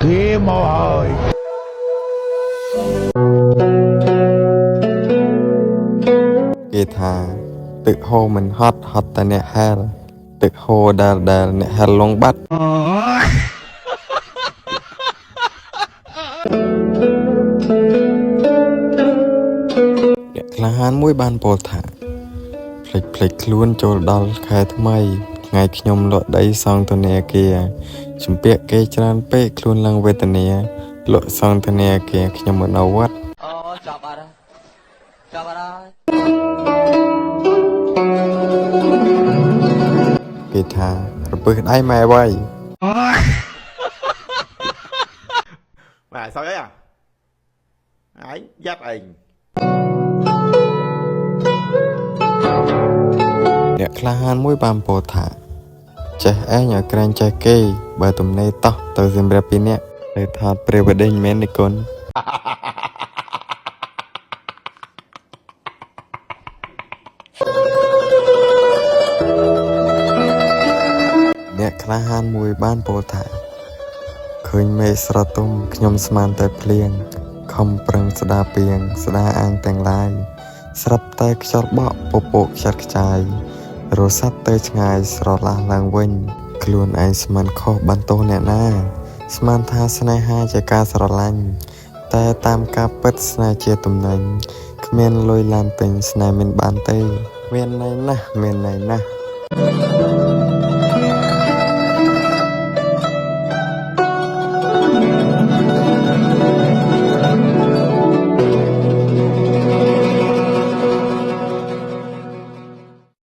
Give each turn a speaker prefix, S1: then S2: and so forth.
S1: Khi màu hơi
S2: គេថាទឹកហូរមិនហត់ហត់តែអ្នកហែលទឹកហូរដែលអ្នកហែលលងបាត់អ្នកក្លាហានមួយបានពោលថាភ្លេចខ្លួនចូលដល់ខែថ្មីថ្ងៃខ្ញុំលក់ដីសង់ធនាគារជំពាក់គេច្រើនពេកខ្លួនឡើងវេទនាលក់សង់ធនាគារខ្ញុំមកនៅវត្ត
S3: អូចាប់អត់ចាប់អត់
S2: គេថារពឹសដៃម៉ែវ៉ៃ
S4: Mày sao đấy à? Ấy, dắt anh.
S2: អ្នកក្លាហានមួយបានពោលថាចេះឯងឲ្យក្រែងចេះគេបើទំនេរតោះទៅសម្រាប់ពីអ្នកទៅថតព្រះបដិញមែនទេគុណអ្នកក្លាហានមួយបានពោលថាឃើញមេឃស្រទុំខ្ញុំស្មានតែភ្លៀងខំប្រឹងស្ដាពីងស្ដាអាងទាំងឡាយស្រាប់តែខ្យល់បក់ពពកខ្ចាត់ខ្ចាយរសាត់ទៅឆ្ងាយស្រឡះឡើងវិញខ្លួនឯងស្មានខុសបានទោសអ្នកណាស្មានថាស្នេហាជាការស្រឡាញ់តែតាមការពិតស្នេហ៍ជាទំនិញគ្មានលុយឡានទិញស្នេហ៍មិនបានទេមានន័យណាស់